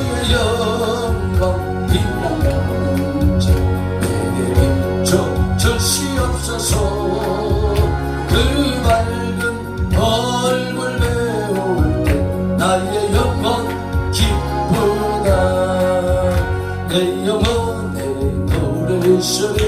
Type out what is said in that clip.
주의 영광 빛나는 자 내게 비춰 주시옵소서. 그 밝은 얼굴 배울 때 나의 영혼 기쁘다. 내 영혼의 노래 소리